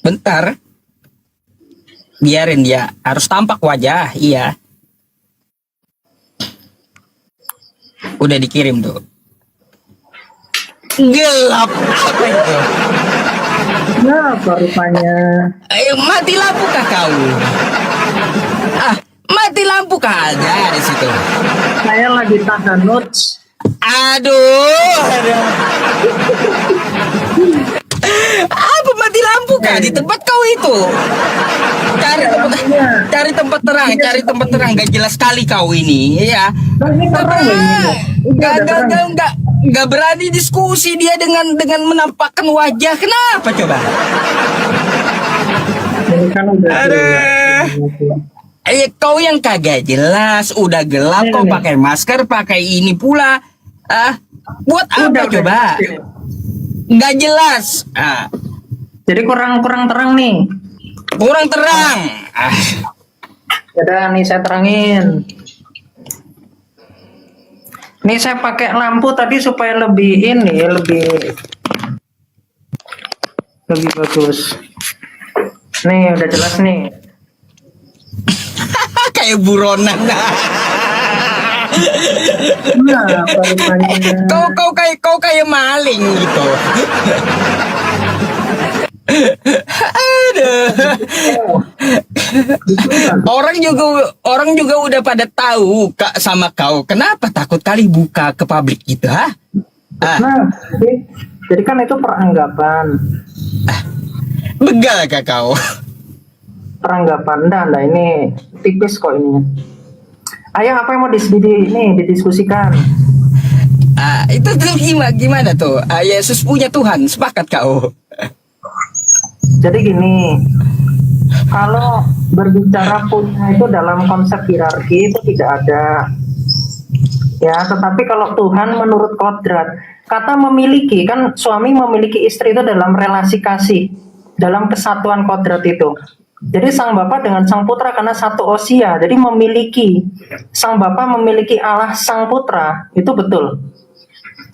Bentar, biarin dia. Harus tampak wajah, iya. Udah dikirim tuh. Gelap apa itu? Kenapa rupanya? Mati lampu kah kau? Mati lampu kah ada di situ? Saya lagi tahan notes. Aduh. Apa mati lampu kah di tempat kau itu? Cari tempat terang, gak jelas sekali kau ini, ya. Ini terang ya ini. Gak berani diskusi dia dengan menampakkan wajah. Kenapa coba? Ini kan udah Kau yang kagak jelas, udah gelap kau pakai masker, pakai ini pula. Buat apa coba? Nggak jelas. Jadi kurang terang nih. Kurang terang. Udah nih saya terangin. Nih saya pakai lampu tadi supaya lebih bagus. Nih udah jelas nih. Kayak buronan. Nah, Kau kayak maling gitu. Aduh. Orang juga udah pada tahu Kak sama kau. Kenapa takut kali buka ke publik gitu, ha? Nah, jadi kan itu peranggapan. Begal kak kau. Peranggapan nah ini tipis kok ininya. Ayo apa yang mau didiskusikan? Itu tuh gimana tuh? Yesus punya Tuhan, sepakat kau? Jadi gini, kalau berbicara punya itu dalam konsep hierarki itu tidak ada. Ya, tetapi kalau Tuhan menurut kodrat, kata memiliki, kan suami memiliki istri itu dalam relasi kasih, dalam kesatuan kodrat itu. Jadi sang Bapa dengan sang Putra karena satu usia, jadi memiliki, sang Bapa memiliki Allah sang Putra, itu betul.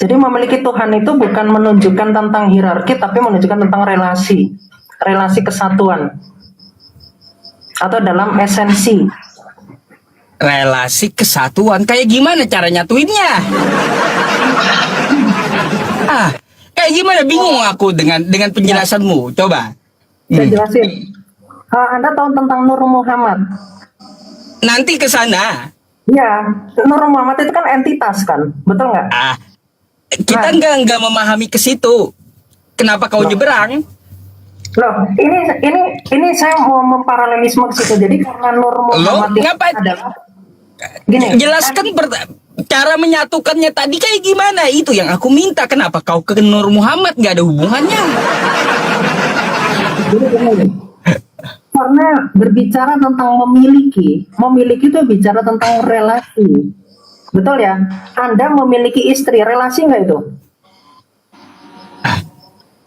Jadi memiliki Tuhan itu bukan menunjukkan tentang hierarki, tapi menunjukkan tentang relasi kesatuan, atau dalam esensi. Relasi kesatuan, kayak gimana cara nyatuinnya? Kayak gimana? Bingung aku dengan penjelasanmu. Coba. Saya jelasin. Anda tahu tentang Nur Muhammad? Nanti ke sana. Ya, Nur Muhammad itu kan entitas kan, betul nggak? Kita nggak memahami ke situ. Kenapa kau nyeberang? Loh, ini saya mau memparalelisme ke situ. Jadi karena Nur Muhammad itu adalah gini. Jelaskan cara menyatukannya tadi kayak gimana? Itu yang aku minta. Kenapa kau ke Nur Muhammad nggak ada hubungannya? Jadi gini. Karena berbicara tentang memiliki itu bicara tentang relasi, betul ya? Anda memiliki istri, relasi nggak itu?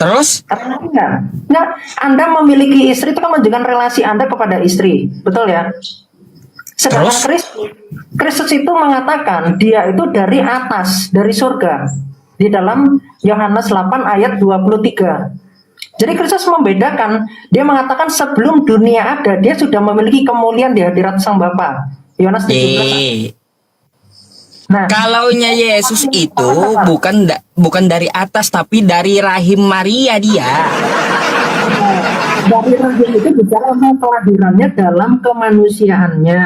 Terus? Relasi nggak? Nggak. Anda memiliki istri itu kan menunjukkan relasi Anda kepada istri, betul ya? Sedangkan Kristus itu mengatakan dia itu dari atas, dari surga, di dalam Yohanes 8 ayat 23. Jadi Kristus membedakan, dia mengatakan sebelum dunia ada, dia sudah memiliki kemuliaan di hadirat Sang Bapa. Yohanes 17. Nah, kalaunya Yesus itu bukan dari atas, tapi dari rahim Maria dia. Dari rahim itu bicara tentang kelahirannya dalam kemanusiaannya.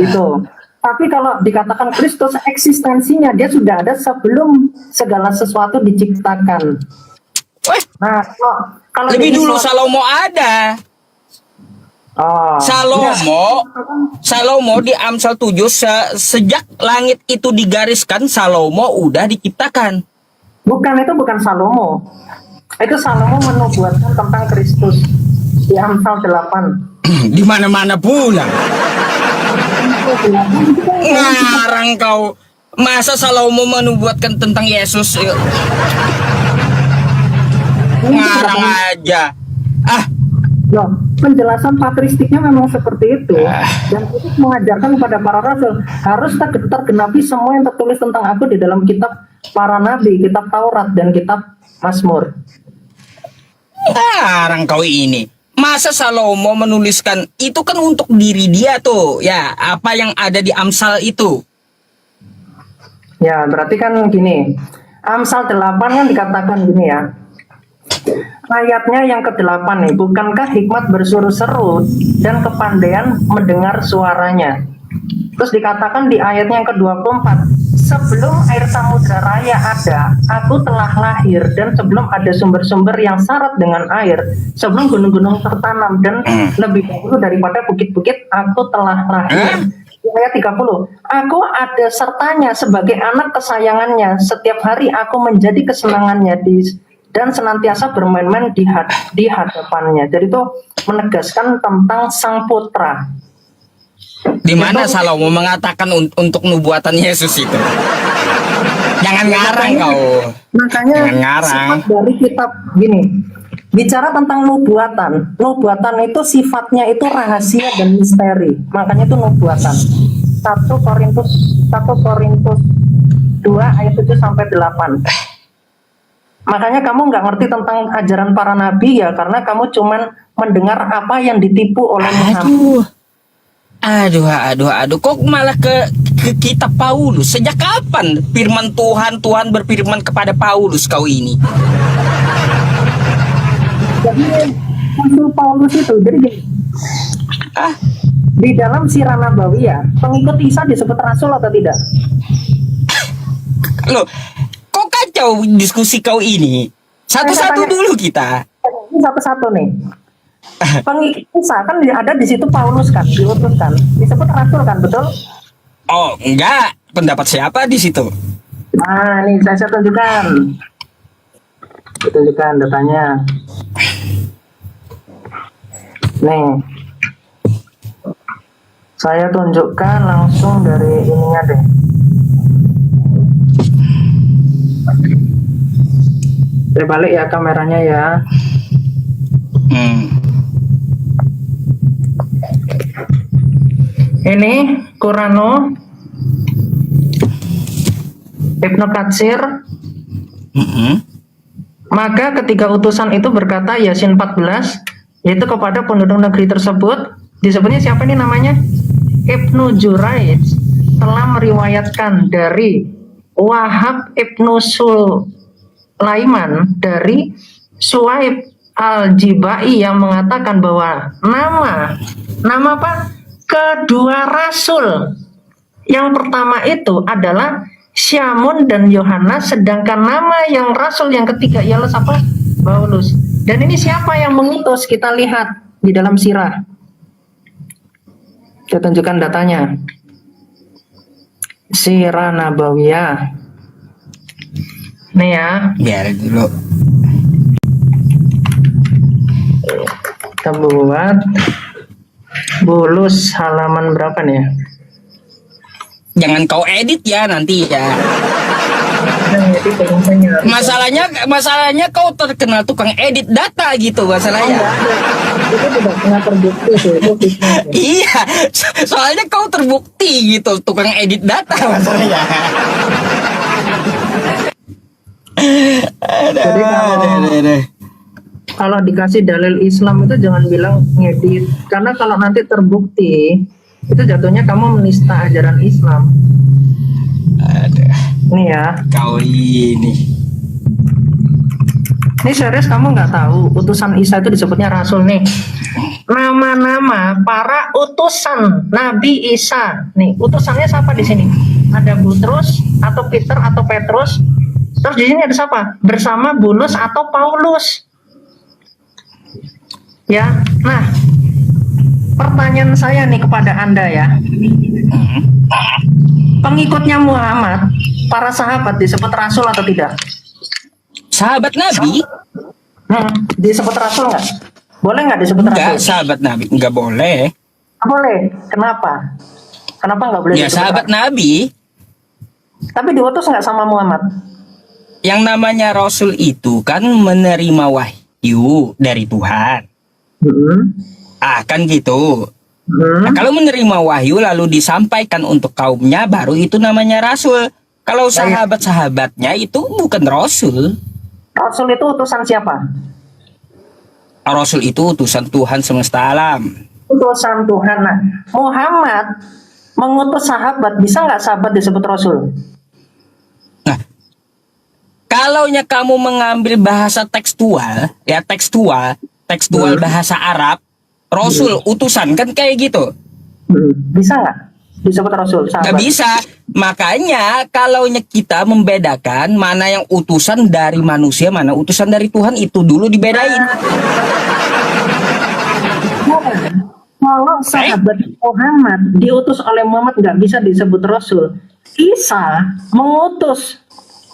Itu. Tapi kalau dikatakan Kristus eksistensinya, dia sudah ada sebelum segala sesuatu diciptakan. Nah, kalau lebih dulu Salomo ada. Salomo di Amsal 7 sejak langit itu digariskan, Salomo udah diciptakan. Bukan Salomo. Itu Salomo menubuatkan tentang Kristus di Amsal 8. Di mana-mana pula. Ngarang kau. Masa Salomo menubuatkan tentang Yesus? Ngarang aja. Loh, penjelasan patristiknya memang seperti itu. Dan itu mengajarkan kepada para rasul harus tergenapi semua yang tertulis tentang aku di dalam kitab para nabi, kitab Taurat dan kitab Mazmur. Ngarang kau ini. Masa Salomo menuliskan itu kan untuk diri dia tuh, ya, apa yang ada di Amsal itu. Ya, berarti kan gini. Amsal 8 kan dikatakan gini ya. Ayatnya yang ke-8 nih, bukankah hikmat berseru-seru dan kepandaian mendengar suaranya? Terus dikatakan di ayatnya yang ke-24, sebelum air samudra raya ada, aku telah lahir, dan sebelum ada sumber-sumber yang syarat dengan air, sebelum gunung-gunung tertanam, dan lebih dahulu daripada bukit-bukit, aku telah lahir. Di ayat 30, aku ada sertanya sebagai anak kesayangannya, setiap hari aku menjadi kesenangannya dan senantiasa bermain-main di hadapannya. Jadi itu menegaskan tentang sang putra. Di mana Salomo mengatakan untuk nubuatan Yesus itu? Jangan ngarang kau. Makanya Jangan ngarang. sifat dari kitab gini, bicara tentang nubuatan. Nubuatan itu sifatnya itu rahasia dan misteri. Makanya itu nubuatan. 1 Korintus 2 ayat 7 sampai 8. Makanya kamu nggak ngerti tentang ajaran para nabi ya, karena kamu cuman mendengar apa yang ditipu oleh Muhammad. Aduh. Kok malah ke kitab Paulus? Sejak kapan firman Tuhan berfirman kepada Paulus kau ini? Jadi Rasul Paulus itu, jadi gini, di dalam Sirah Nabawiyah, pengikut Isa disebut rasul atau tidak? Loh, kok kacau diskusi kau ini? Satu-satu dulu kita. Ini satu-satu nih. Pengikut Isa kan ada di situ Paulus kan, diutus kan, disebut rasul kan, betul? Oh, enggak. Pendapat siapa di situ? Nah, ini saya tunjukkan. Tunjukkan datanya. Nih. Saya tunjukkan langsung dari ininya deh. Saya balik ya kameranya ya. Ini Qurano Ibnu Katsir. Maka ketika utusan itu berkata, Yasin 14, yaitu kepada penduduk negeri tersebut, disebutnya siapa ini namanya? Ibnu Juraij telah meriwayatkan dari Wahab Ibnu Sulaiman dari Suaib Al-Jibai yang mengatakan bahwa nama apa? Kedua rasul. Yang pertama itu adalah Syamun dan Yohanes, sedangkan nama yang rasul yang ketiga ialah siapa? Paulus. Dan ini siapa yang mengutus? Kita lihat di dalam sirah. Saya tunjukkan datanya. Sirah Nabawiyah. Nih ya. Biar dulu. Kita buat Bulus halaman berapa nih ya? Jangan kau edit ya nanti ya. Masalahnya kau terkenal tukang edit data gitu masalahnya. Itu tidak pernah terbukti tuh, itu fitnah. Iya, soalnya kau terbukti gitu tukang edit data masalahnya. Jadi kalau dikasih dalil Islam itu jangan bilang ngedit, karena kalau nanti terbukti itu jatuhnya kamu menista ajaran Islam. Nih ya. Kau ini. Ini serius kamu nggak tahu utusan Isa itu disebutnya rasul nih. Nama-nama para utusan Nabi Isa. Nih, utusannya siapa di sini? Ada Butrus atau Peter atau Petrus. Terus di sini ada siapa? Bersama Bulus atau Paulus. Ya. Nah, pertanyaan saya nih kepada Anda ya. Pengikutnya Muhammad, para sahabat disebut rasul atau tidak? Sahabat Nabi? Disebut rasul nggak? Boleh nggak disebut rasul? Enggak, sahabat Nabi. Enggak boleh. Nggak boleh. Kenapa? Kenapa nggak boleh Ya disebut sahabat rasul? Nabi. Tapi diutus nggak sama Muhammad? Yang namanya Rasul itu kan menerima wahyu dari Tuhan. Kan gitu. Nah, kalau menerima wahyu lalu disampaikan untuk kaumnya, baru itu namanya Rasul. Kalau sahabat-sahabatnya itu bukan Rasul. Rasul itu utusan siapa? Rasul itu utusan Tuhan semesta alam. Utusan Tuhan. Nah, Muhammad mengutus sahabat, bisa nggak sahabat disebut Rasul? Nah, kalaunya kamu mengambil bahasa tekstual, ya tekstual bahasa Arab, Rasul utusan kan kayak gitu. Bisa nggak disebut Rasul? Sahabat? Nggak bisa. Makanya kalaunya kita membedakan mana yang utusan dari manusia, mana utusan dari Tuhan, itu dulu dibedain. Kalau sahabat Muhammad diutus oleh Muhammad nggak bisa disebut Rasul. Isa mengutus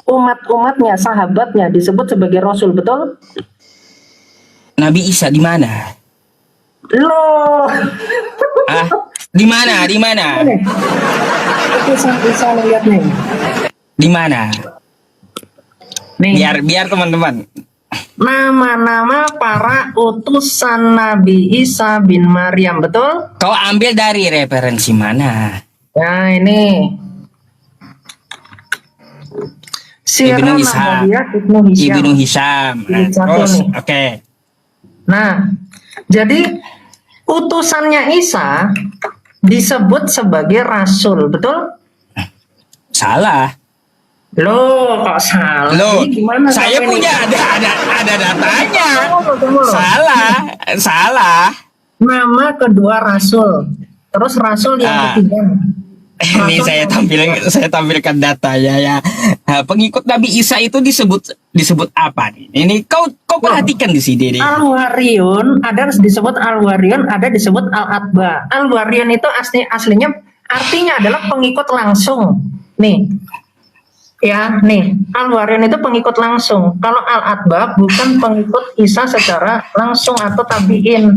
umat-umatnya, sahabatnya disebut sebagai Rasul, betul? Nabi Isa di mana? Loh. Di mana? Di mana? Utusan Isa, lihat nih. Di mana? Nih. Biar teman-teman. Nama-nama para utusan Nabi Isa bin Maryam, betul? Kau ambil dari referensi mana? Nah, ini Sirah Nabawiyah Ibnu Hisham. Terus, oke. Nah, jadi utusannya Isa disebut sebagai rasul, betul? Salah. Loh, kok salah? Loh, gimana saya punya ada datanya. Salah. Nama kedua rasul. Terus rasul yang ketiga. Ini saya tampilkan datanya ya. Nah, pengikut Nabi Isa itu disebut apa nih? Ini kau perhatikan di sini nih. Al-Wariyun, ada disebut Al-Wariyun, ada disebut Al-Atba. Al-Wariyun itu aslinya artinya adalah pengikut langsung. Nih. Ya, nih, Al-Wariyun itu pengikut langsung. Kalau Al-Atba bukan pengikut Isa secara langsung atau tabiin.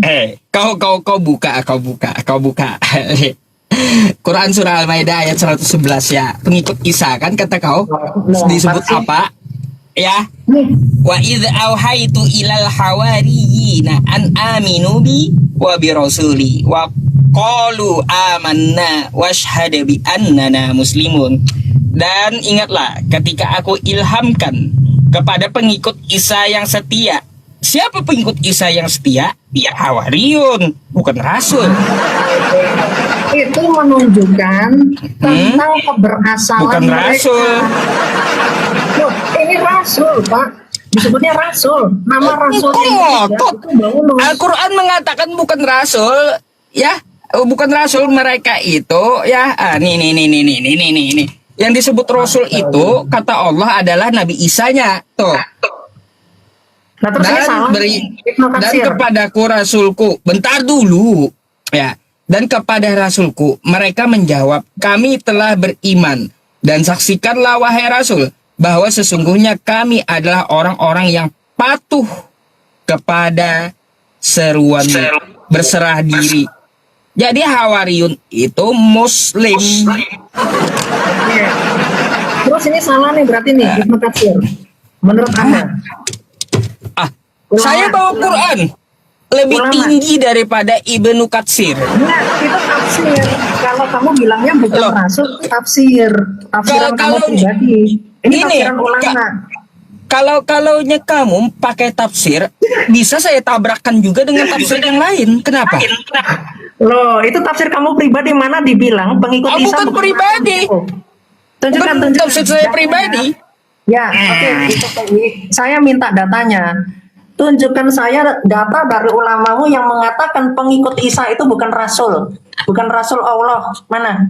Kau buka. Quran surah Al-Maidah ayat 111 ya. Pengikut Isa kan kata kau disebut apa? Ya. Wa idz auhaitu ilal hawariyina an aminu bi wa bi rasuli wa qalu amanna washhad bi annana muslimun. Dan ingatlah ketika aku ilhamkan kepada pengikut Isa yang setia. Siapa pengikut Isa yang setia? Ya Hawariyun, bukan Rasul. Itu menunjukkan tentang keberasaan bukan mereka. Rasul. Loh, ini Rasul, Pak. Disebutnya Rasul. Nama Rasul Al-Quran mengatakan bukan Rasul. Ya, bukan Rasul mereka itu. Ya, nih. Yang disebut Rasul itu kata Allah adalah Nabi Isanya. Tuh. Nah, terus dan kepadaku Rasulku. Bentar dulu. Ya. Dan kepada Rasulku mereka menjawab, kami telah beriman. Dan saksikanlah wahai Rasul, bahwa sesungguhnya kami adalah orang-orang yang patuh kepada seruan berserah diri. Jadi Hawariyun itu Muslim. Terus ini salah nih berarti nih Ibnu Katsir. Menurut Anda? Saya bawa Quran lebih tinggi daripada Ibnu Katsir. Nah, itu tafsir. Kalau kamu bilangnya bukan Rasul, tafsir. Tafsiran kamu pribadi. Ini tafsiran ulama. Kalaunya kamu pakai tafsir, bisa saya tabrakkan juga dengan tafsir yang lain. Kenapa? Loh, itu tafsir kamu pribadi, mana dibilang pengikut Isa bukan pribadi. Tunjukkan tafsir saya pribadi. Ya, oke. Saya minta datanya. Tunjukkan saya data dari ulamamu yang mengatakan pengikut Isa itu bukan Rasul. Bukan Rasul Allah. Mana?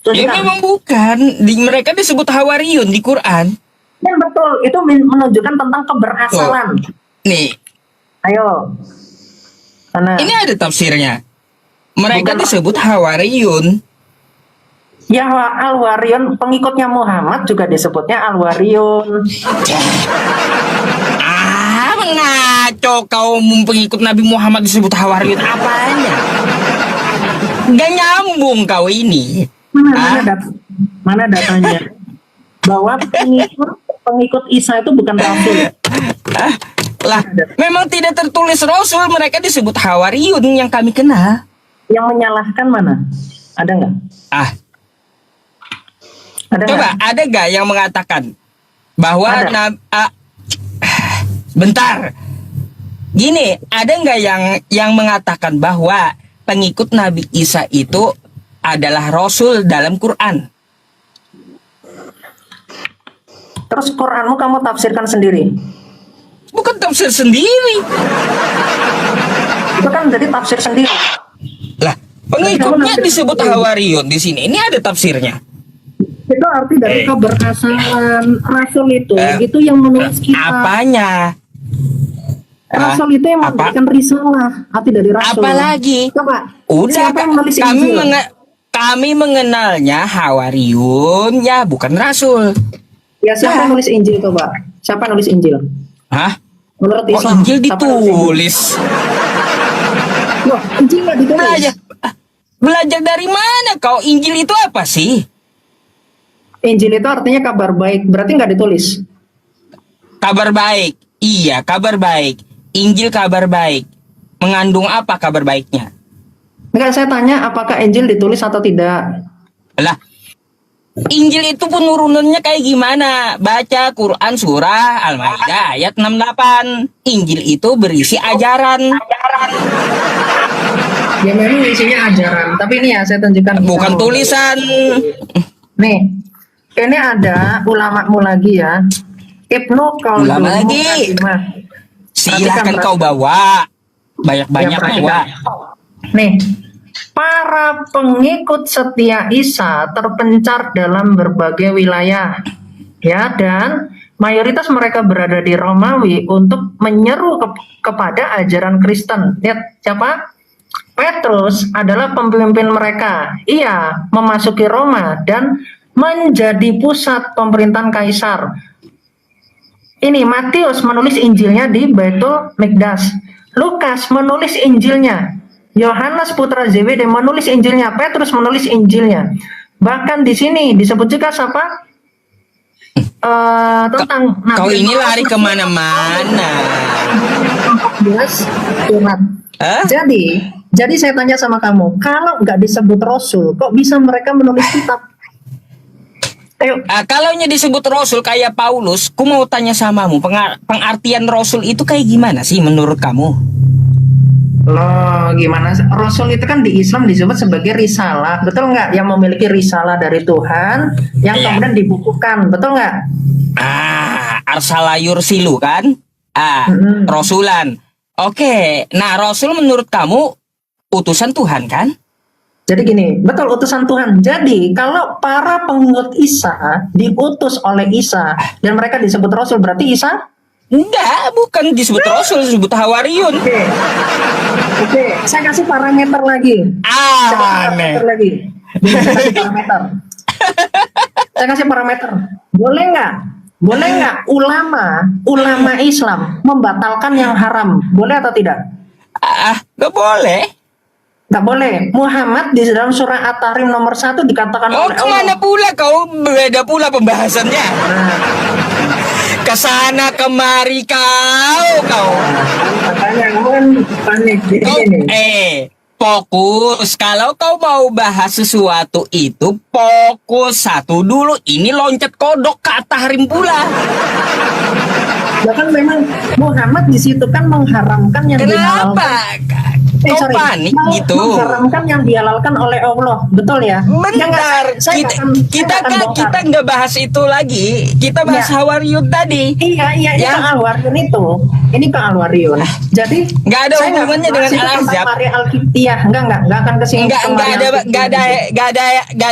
Ini memang bukan. Mereka disebut Hawariyun di Quran. Ya betul. Itu menunjukkan tentang keberasalan. Nih. Ayo. Mana? Ini ada tafsirnya. Mereka disebut Hawariyun. Ya, Al-Wariyun, pengikutnya Muhammad juga disebutnya Al-Wariyun. Mengaco kau pengikut Nabi Muhammad disebut Hawariyun. Apanya? Gak nyambung kau ini. Mana datanya? Bahwa pengikut Isa itu bukan Rasul. Lah, memang tidak tertulis Rasul. Mereka disebut Hawariyun yang kami kenal. Yang menyalahkan mana? Ada nggak? Coba, ada nggak yang mengatakan bahwa bentar, Gini, ada nggak yang mengatakan bahwa pengikut Nabi Isa itu adalah Rasul dalam Quran? Terus Quranmu kamu tafsirkan sendiri? Bukan tafsir sendiri. Itu kan jadi tafsir sendiri. Lah, pengikutnya disebut Hawariyun di sini. Ini ada tafsirnya. Itu arti dari keberhasilan Rasul itu yang menulis kita. Apanya? Rasul itu yang memberikan risalah, arti dari Rasul. Apalagi? Coba. Udah, Siapa yang menulis Injil? kami mengenalnya Hawariyun, ya bukan Rasul. Ya, siapa yang nulis Injil coba? Siapa yang nulis Injil? Hah? Menurut Oh, Islam. Injil ditulis. Loh, Injil nggak ditulis. Belajar dari mana kau? Injil itu apa sih? Injil itu artinya kabar baik, berarti nggak ditulis. Kabar baik. Iya, kabar baik. Injil kabar baik. Mengandung apa kabar baiknya? Enggak, saya tanya apakah Injil ditulis atau tidak. Lah, Injil itu penurunannya kayak gimana? Baca Quran surah Al-Maidah ayat 68. Injil itu berisi ajaran. Ya memang isinya ajaran, tapi ini ya saya tunjukkan. Bukan tulisan. Nih, ini ada ulamamu lagi ya. Ibnu Khaldun. Ulama lagi. Silahkan kau bawa. Banyak-banyak bawa. Nih, para pengikut setia Isa terpencar dalam berbagai wilayah. Ya, dan mayoritas mereka berada di Romawi untuk menyeru kepada ajaran Kristen. Lihat siapa? Petrus adalah pemimpin mereka. Ia memasuki Roma dan menjadi pusat pemerintahan kaisar. Ini Matius menulis Injilnya di Baitul Mikdas. Lukas menulis Injilnya. Yohanes putra Zebede menulis Injilnya. Petrus menulis Injilnya. Bahkan di sini disebut juga siapa? Tentang kau ini lari kemana-mana. Yes, surat. Jadi saya tanya sama kamu, kalau nggak disebut Rasul, kok bisa mereka menulis kitab? Ayo. Kalau disebut Rasul kayak Paulus, ku mau tanya samamu, pengartian Rasul itu kayak gimana sih menurut kamu? Loh, gimana? Rasul itu kan di Islam disebut sebagai risalah, betul nggak? Yang memiliki risalah dari Tuhan, yang kemudian dibukukan, betul nggak? Arsala yursilu kan? Rasulan. Oke, nah Rasul menurut kamu utusan Tuhan kan? Jadi gini, betul utusan Tuhan. Jadi kalau para pengikut Isa diutus oleh Isa dan mereka disebut Rasul, berarti Isa? Enggak, bukan disebut Rasul, disebut Hawariyun. Oke. Saya kasih parameter lagi. Parameter lagi. Parameter. Saya kasih parameter. Boleh nggak ulama Islam membatalkan yang haram? Boleh atau tidak? Nggak boleh. Nggak boleh. Muhammad di dalam surah At-Tahrim nomor 1 dikatakan oleh Allah. Kemana pula kau? Beda pula pembahasannya. Kesana kemari kau. Makanya kan panik ini. Fokus. Kalau kau mau bahas sesuatu itu fokus satu dulu. Ini loncat kodok ke At-Tahrim pula. Bahkan memang Muhammad di situ kan mengharamkan yang dihalalkan. Kenapa? Kau panik gitu. Mengharamkan yang dihalalkan oleh Allah, betul ya? Bentar, kita nggak bahas itu lagi. Kita bahas Hawariyun tadi. Iya, itu Al-Wariyun itu. Ini ke Al-Wariyun. Jadi nggak ada hubungannya dengan Al-Azab. Maria Al-Qibtiyah, enggak akan kesini. Nggak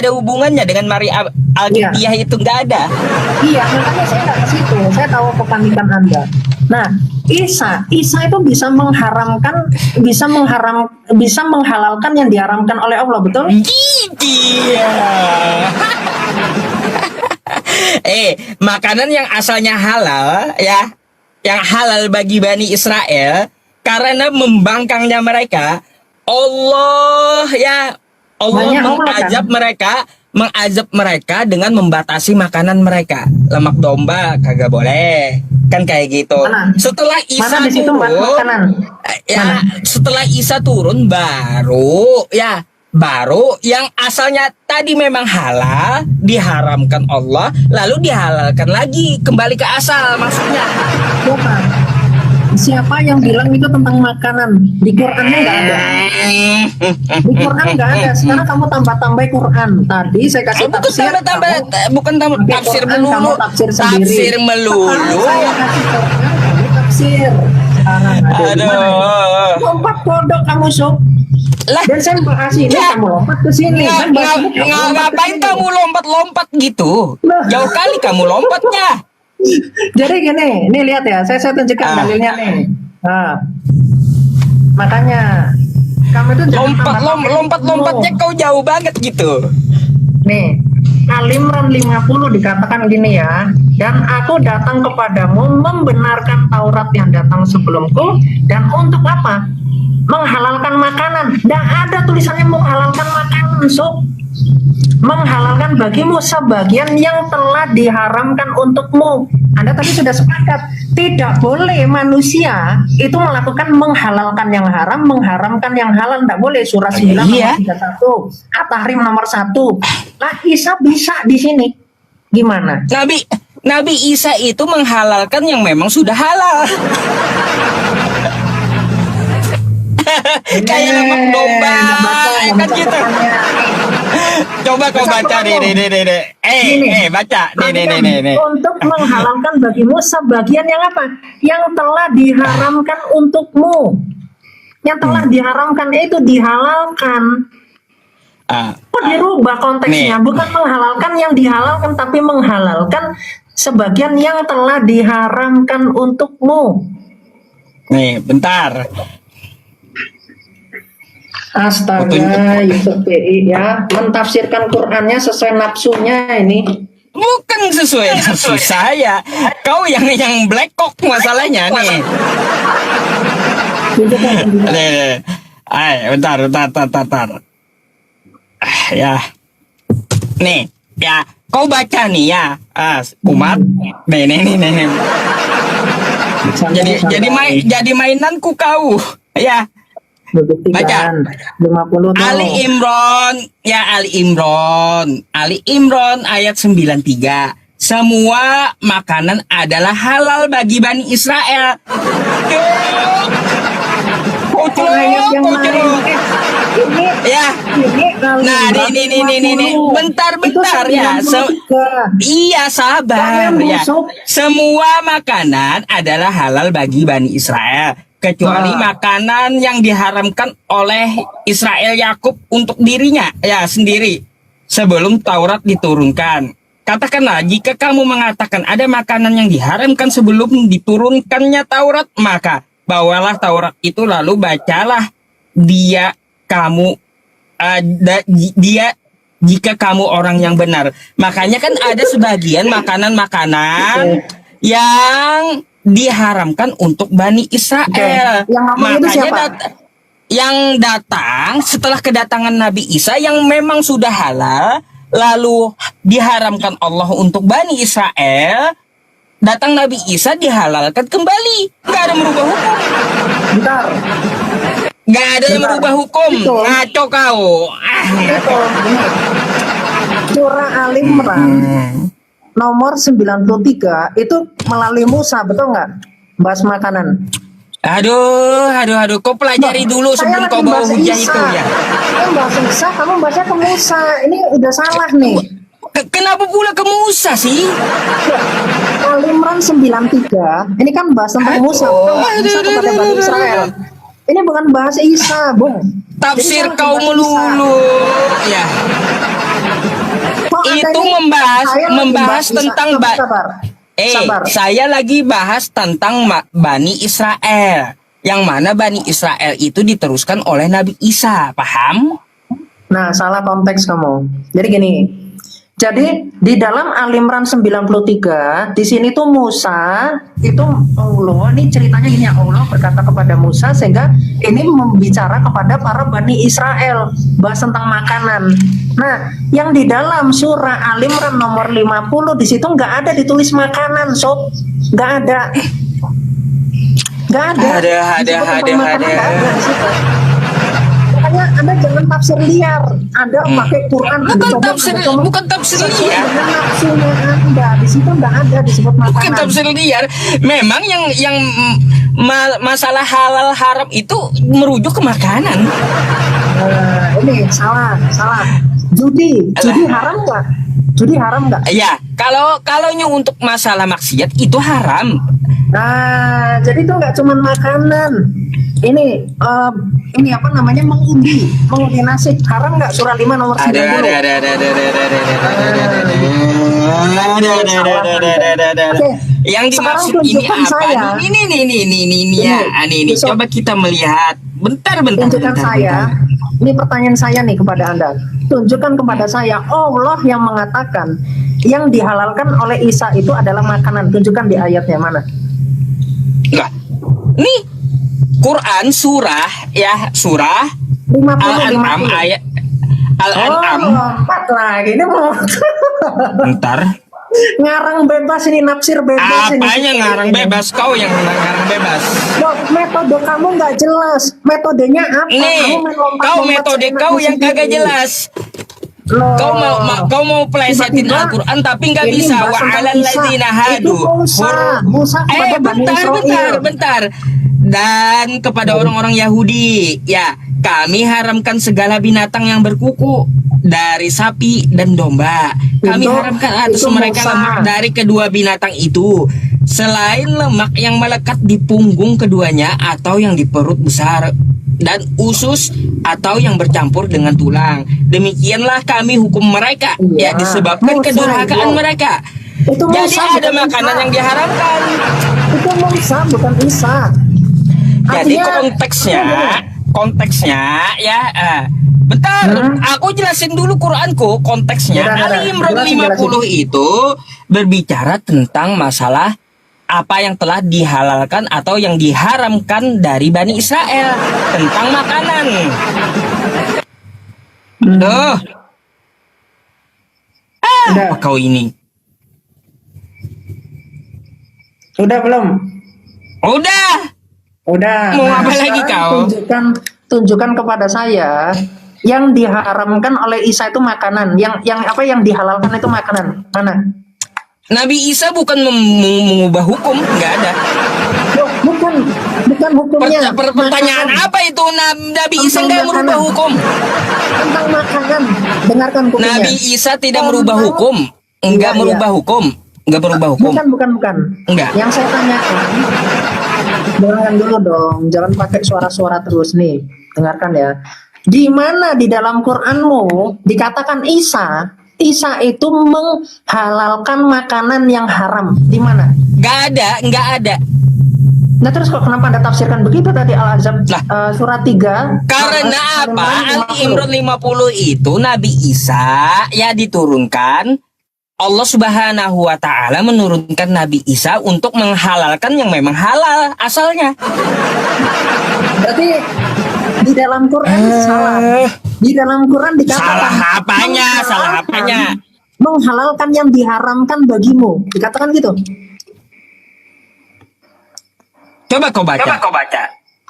ada hubungannya dengan Maria Al-Qibtiyah itu, nggak ada. Iya, makanya saya nggak ke situ. Saya tahu kepanikan Anda. Nah, Isa itu bisa menghalalkan yang diharamkan oleh Allah, betul? Iya. Makanan yang asalnya halal ya, yang halal bagi Bani Israel karena membangkangnya mereka, Allah mengazab mereka dengan membatasi makanan mereka. Lemak domba kagak boleh. Kan kayak gitu. Setelah Isa setelah Isa turun baru yang asalnya tadi memang halal diharamkan Allah, lalu dihalalkan lagi, kembali ke asal maksudnya. Siapa yang bilang itu tentang makanan? Di Qurannya nggak ada. Di Quran nggak ada. Sekarang kamu tambah-tambah Quran. Tadi saya kasih tafsir. Bukan tafsir Quran, melulu. kamu tafsir sendiri. Tafsir melulu. Sekarang saya kasih Quran, kamu tafsir. Sekarang ada di mana ya? Lompat kodok kamu Sob. Lah, Dan saya bahas ini kamu lompat ke sini. Kan bahas ini kamu lompat ke ngapain sini. kamu lompat-lompat gitu? Lah. Jauh kali kamu lompatnya. Jadi gini, nih lihat ya, saya tunjukkan dalilnya nih. Nah, makanya kamu itu jangan Lompat-lompatnya kau jauh banget gitu. Nih, Al-Imran 50 dikatakan gini ya, dan aku datang kepadamu membenarkan Taurat yang datang sebelumku, dan untuk apa? Menghalalkan makanan. Tidak ada tulisannya menghalalkan makanan, Sob. Menghalalkan bagimu sebagian yang telah diharamkan untukmu. Anda tadi sudah sepakat, tidak boleh manusia itu melakukan menghalalkan yang haram, mengharamkan yang halal. Tidak boleh. Surah 9 Iya. nomor 31, At-Tahrim nomor 1. Lah Isa bisa di sini. Gimana? Nabi Isa itu menghalalkan yang memang sudah halal. Kayak lemak domba, kan gitu. Coba kau baca nih. Baca nih. Untuk menghalalkan bagimu sebagian yang apa? Yang telah diharamkan untukmu. Yang telah diharamkan itu dihalalkan. Kok dirubah konteksnya? Bukan menghalalkan yang dihalalkan, tapi menghalalkan sebagian yang telah diharamkan untukmu. Nih, bentar. Astaga, Yusuf PI ya, mentafsirkan Qurannya sesuai nafsunya ini. Bukan sesuai nafsu saya. Kau yang black cock masalahnya nih. Nih. Bentar. Ya. Nih, ya. Kau baca nih ya. Umat. Nih. Jadi mainanku kau. Ya. Baca 50 Ali Imran ayat 93. Semua makanan adalah halal bagi Bani Israel. Ayat yang lain. Ini Ya. Nah, ini. Bentar ya. Iya, sabar ya. Semua makanan adalah halal bagi Bani Israel, kecuali makanan yang diharamkan oleh Israel Yakub untuk dirinya ya sendiri sebelum Taurat diturunkan. Katakanlah, jika kamu mengatakan ada makanan yang diharamkan sebelum diturunkannya Taurat, maka bawalah Taurat itu lalu bacalah jika kamu orang yang benar. Makanya kan ada sebagian makanan-makanan yang diharamkan untuk Bani Israel. Makanya yang datang setelah kedatangan Nabi Isa yang memang sudah halal lalu diharamkan Allah untuk Bani Israel, datang Nabi Isa dihalalkan kembali. Gak ada merubah hukum. Bentar. Gak ada yang merubah hukum. Ngaco kau. Surah Al-Imran nomor 93 itu melalui Musa, betul nggak? Bahas makanan. Aduh. Kau pelajari dulu sebelum kau bawa hujah itu ya. Kamu bahas Isa, kamu bahasnya ke Musa. Ini udah salah nih. Kenapa pula ke Musa sih? Al-Imran 93. Ini kan bahas tentang Musa. Musa kepada Bani Israel. Ini bukan bahasa Isa, Bung. Tafsir kau melulu. Ya. Itu membahas tentang saya lagi bahas tentang Bani Israel. Yang mana Bani Israel itu diteruskan oleh Nabi Isa, paham? Nah, salah konteks kamu. Jadi gini. Jadi di dalam Al-Imran 93 di sini tuh Musa itu Allah, ini ceritanya gini, Allah berkata kepada Musa sehingga ini membicara kepada para Bani Israel bahas tentang makanan. Nah, yang di dalam surah Al-Imran nomor 50 di situ nggak ada ditulis makanan, Sob. Nggak ada. Nggak ada. Ada. Makanya Anda jangan tafsir liar. Anda pakai Quran. Bukan tafsir liar. Nafsunya Anda di situ nggak ada disebut makanan. Bukan tafsir liar. Memang yang masalah halal haram itu merujuk ke makanan. Ini salah. Judi haram nggak? Judi haram nggak? Ya, kalau untuk masalah maksiat itu haram. Nah, jadi itu nggak cuma makanan. Ini apa namanya, mengundi nasib haram nggak? Surah 5 nomor 90. Yang dimaksud ini apa? Ini ya. Ini coba kita melihat. Bentar. Ini pertanyaan saya nih kepada Anda. Tunjukkan kepada saya Allah yang mengatakan yang dihalalkan oleh Isa itu adalah makanan. Tunjukkan di ayatnya mana? Nah, nih Quran surah 50, Al-An'am ayat Al-An'am. Lompat lagi ini mau. Bentar. Ngarang bebas ini, nafsir bebas. Apanya ini? Ngarang bebas? Kau yang ngarang bebas. Loh, metode kamu nggak jelas. Metodenya apa? Nih, kau metode kau yang kagak jelas. Loh. Kau mau plesetin Al-Quran tapi nggak bisa. Wa 'alal ladzina hadu. Bentar. Dan kepada orang-orang Yahudi, ya, kami haramkan segala binatang yang berkuku dari sapi dan domba. Kami haramkan atas mereka lemak dari kedua binatang itu, selain lemak yang melekat di punggung keduanya atau yang di perut besar, dan usus atau yang bercampur dengan tulang. Demikianlah kami hukum mereka, ya, disebabkan kedurhakaan mereka. Jadi ada makanan yang diharamkan. Itu Musa, bukan Isa. Jadi konteksnya ya, bentar, aku jelasin dulu Quranku. Konteksnya Ali Imran 50 itu berbicara tentang masalah apa yang telah dihalalkan atau yang diharamkan dari Bani Israel tentang makanan. Apa kau ini? Udah belum? Udah. Mau apa lagi kau? Tunjukkan kepada saya yang diharamkan oleh Isa itu makanan. Yang apa yang dihalalkan itu makanan. Mana? Nabi Isa bukan mengubah hukum, nggak ada. Bukan hukumnya. Pertanyaan makanan. Apa itu? Nabi Isa nggak merubah hukum. Tentang makanan. Dengarkan hukumnya. Nabi Isa tidak merubah hukum. Enggak merubah hukum. Enggak berubah hukum. Bukan. Enggak. Yang saya tanyakan, dengarkan dulu dong. Jangan pakai suara-suara terus nih. Dengarkan ya. Di mana di dalam Qur'anmu dikatakan Isa itu menghalalkan makanan yang haram? Di mana? Enggak ada. Nah terus kok kenapa Anda tafsirkan begitu tadi Al-Ahzab surat 3? Karena apa? Ali Imran 50 itu Nabi Isa ya diturunkan, Allah Subhanahu wa Ta'ala menurunkan Nabi Isa untuk menghalalkan yang memang halal asalnya. Berarti di dalam Quran salah. Di dalam Quran dikatakan salah apanya? Menghalalkan yang diharamkan bagimu. Dikatakan gitu. Coba kau baca.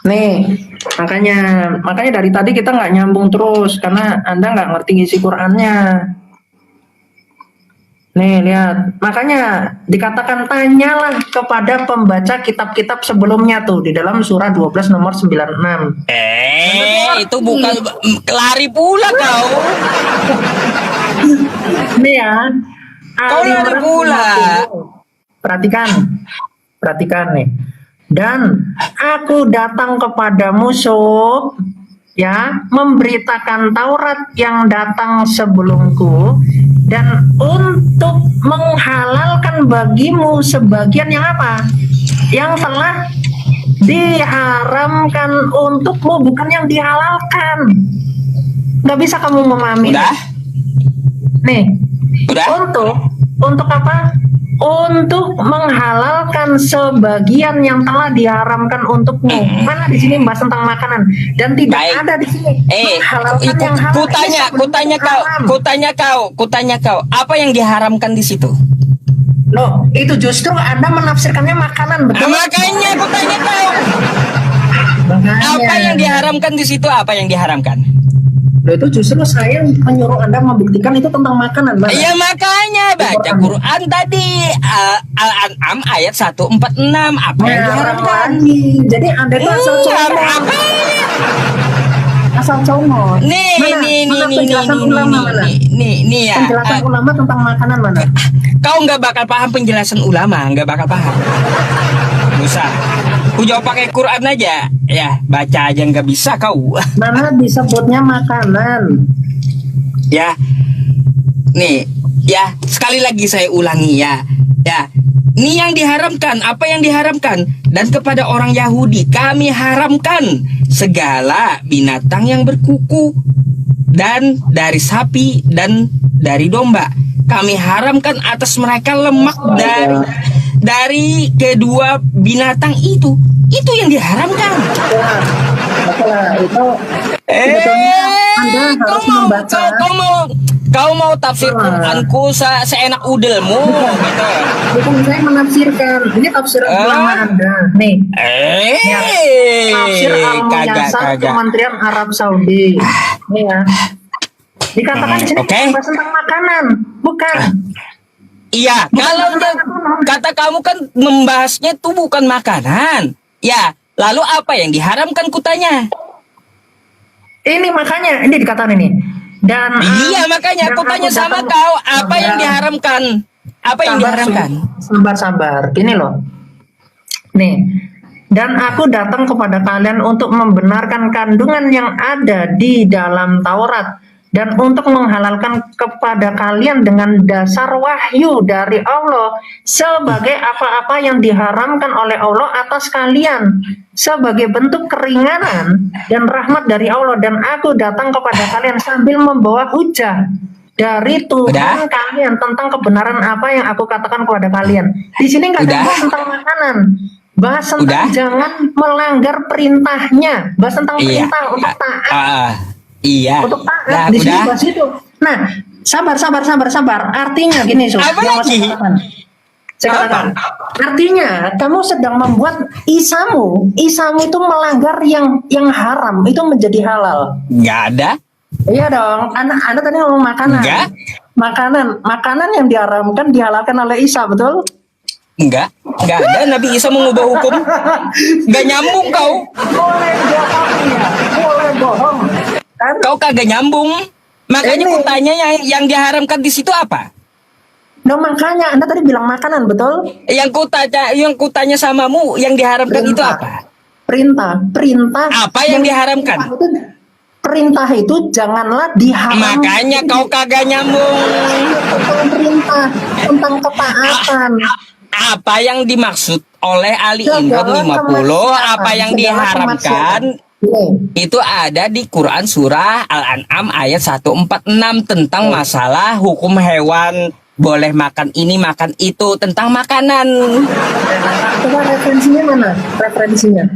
Nih, makanya dari tadi kita nggak nyambung terus karena Anda nggak ngerti isi Qurannya. Nih, lihat. Makanya dikatakan tanyalah kepada pembaca kitab-kitab sebelumnya tuh di dalam surah 12 nomor 96. Itu bukan lari pula kau. Nih ya. Kau lari pula. Perhatikan nih. Dan aku datang kepadamu ya, memberitakan Taurat yang datang sebelumku dan untuk menghalalkan bagimu sebagian yang apa? Yang telah diharamkan untukmu, bukan yang dihalalkan. Nggak bisa kamu memahami. Udah? Nih. Udah? Untuk apa? Untuk menghalalkan sebagian yang telah diharamkan untukmu. Mana di sini bahas tentang makanan dan tidak ada di sini. Kutanya kau, apa yang diharamkan di situ? Loh, itu justru Anda menafsirkannya makanan, betul? Makanya kutanya kau. Apa yang diharamkan di situ? Apa yang diharamkan? Loh, itu justru saya menyuruh Anda membuktikan itu tentang makanan, Bang. Ya makanya baca Quran tadi Al-An'am ayat 146 apa yang diharamkan. Jadi Anda itu asal comot. Asal comot. Nih ya. Penjelasan ulama tentang makanan mana? Kau nggak bakal paham penjelasan ulama, nggak bakal paham. Usah. Aku jawab pakai Quran aja, ya baca aja nggak bisa kau. Mana disebutnya makanan? Ya, nih, ya sekali lagi saya ulangi ya. Ini yang diharamkan, apa yang diharamkan? Dan kepada orang Yahudi kami haramkan segala binatang yang berkuku dan dari sapi dan dari domba. Kami haramkan atas mereka lemak dari kedua binatang itu. Itu yang diharamkan. Itu sebetulnya Anda harus membaca. Kau mau tafsir Quranku seenak udelmu gitu. Bukan saya menafsirkan. Ini tafsir ulama Anda. Nih. Tafsir Al-Muyassar Kementerian Arab Saudi. Nih ya. Dikatakan di sini bahas tentang makanan, bukan. Iya, kalau kata kamu kan membahasnya itu bukan makanan. Ya, lalu apa yang diharamkan kutanya? Ini makanya, ini dikatakan ini. Dan iya makanya aku tanya sama kau, apa yang diharamkan? Apa yang diharamkan? Sabar. Gini loh. Nih. Dan aku datang kepada kalian untuk membenarkan kandungan yang ada di dalam Taurat dan untuk menghalalkan kepada kalian dengan dasar wahyu dari Allah sebagai apa-apa yang diharamkan oleh Allah atas kalian sebagai bentuk keringanan dan rahmat dari Allah, dan aku datang kepada kalian sambil membawa hujah dari Tuhan kalian tentang kebenaran apa yang aku katakan kepada kalian. Di sini nggak ada bahas tentang makanan, bahas tentang jangan melanggar perintahnya, bahas tentang perintah untuk taat. Iya. Untuk taat di sini bahas itu. Nah, sabar. Artinya gini, apa lagi? Saya katakan, artinya kamu sedang membuat isamu itu melanggar yang haram, itu menjadi halal. Nggak ada. Iya dong. Anda tadi ngomong makanan. Enggak. Makanan yang diharamkan dihalalkan oleh Isa, betul? Enggak ada. Nabi Isa mengubah hukum. Nggak nyambung kau. Boleh bohong. Kan? Kau kagak nyambung. Makanya kutanya yang diharamkan di situ apa? Nah, makanya Anda tadi bilang makanan, betul? Yang kutanya samamu yang diharamkan itu apa? Perintah. Apa yang diharamkan? Perintah itu janganlah diharamkan. Makanya kau kagak nyambung. Tentang perintah, tentang ketaatan. Apa yang dimaksud oleh Ali Imran 50? Apa yang diharamkan? Itu ada di Quran surah Al-An'am ayat 146 tentang masalah hukum hewan, boleh makan ini makan itu, tentang makanan. Coba referensinya mana? Referensinya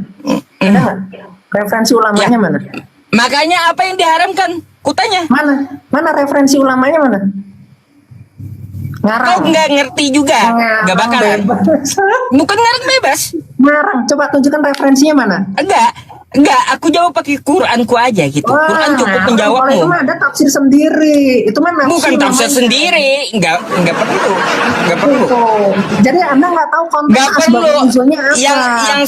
ada nggak? Referensi ulamanya mana? Makanya apa yang diharamkan? Kutanya mana referensi ulamanya mana? Ngarang. Kau nggak ngerti juga, nggak bakalan. Bukan ngarang bebas. Ngarang, coba tunjukkan referensinya mana? Enggak, aku jawab pakai Quranku aja gitu. Quran cukup menjawabmu. Itu ada tafsir sendiri. Itu mah bukan tafsir sendiri. Enggak perlu. Jadi Anda nggak tahu konteks asbab nuzulnya apa.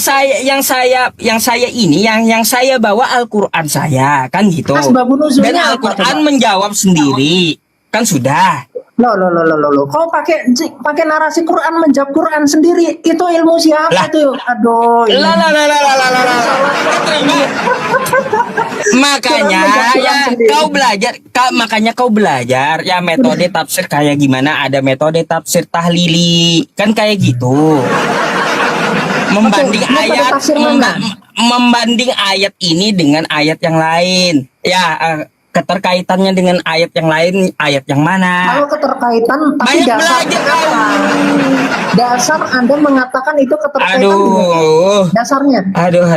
Yang saya bawa Al-Qur'an saya, kan gitu. Asbab nuzulnya dan Al-Qur'an menjawab sendiri. Kan sudah. Loh. Kau pakai narasi Quran menjawab Quran sendiri. Itu ilmu siapa tuh? Aduh. Makanya kau belajar ya metode tafsir kayak gimana, ada metode tafsir tahlili. Kan kayak gitu. Membanding ayat ini dengan ayat yang lain. Ya, keterkaitannya dengan ayat yang lain, ayat yang mana? Kalau keterkaitan, tapi dasar Anda mengatakan itu keterkaitan. Dasarnya. Aduh.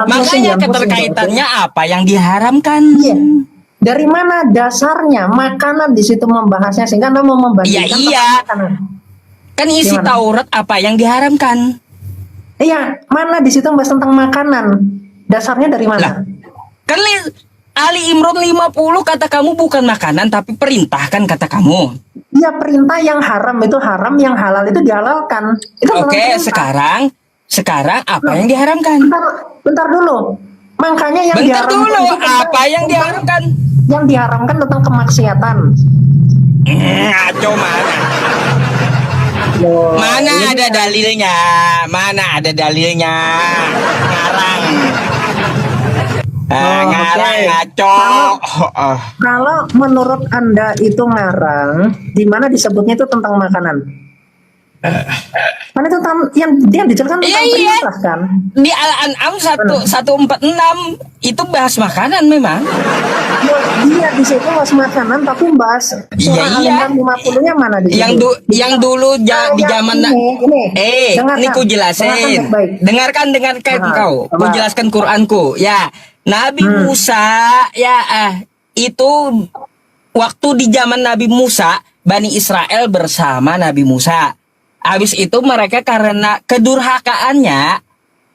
Makanya keterkaitannya apa yang diharamkan? Iya. Dari mana dasarnya? Makanan di situ membahasnya, sehingga Anda mau membandingkan. Iya. Kan isi Taurat apa yang diharamkan? Iya, mana di situ membahas tentang makanan? Dasarnya dari mana? Kan Ali Imran 50 kata kamu bukan makanan tapi perintah kan kata kamu. Iya, perintah yang haram itu haram, yang halal itu dihalalkan. Itu Oke, sekarang apa yang diharamkan? Bentar dulu. Makanya yang Bentar diharamkan dulu, itu apa yang diharamkan? Yang diharamkan tentang kemaksiatan. Ngaco mana? Mana ada dalilnya? Mana ada dalilnya? Ngarang. Ngarang, ngaco. Kalau menurut Anda itu ngarang, di mana disebutnya itu tentang makanan? Mana itu yang dia dijelaskan tentang perintah kan? Di Al-An'am 146 itu bahas makanan memang. Dia di situ bahas makanan tapi bahas surah Al-Imran 50-nya mana di situ? Yang dulu di zaman ini ku jelasin. Dengarkan kau. Ku jelaskan Quranku. Ya, Nabi Musa itu waktu di zaman Nabi Musa, Bani Israel bersama Nabi Musa. Habis itu mereka karena kedurhakaannya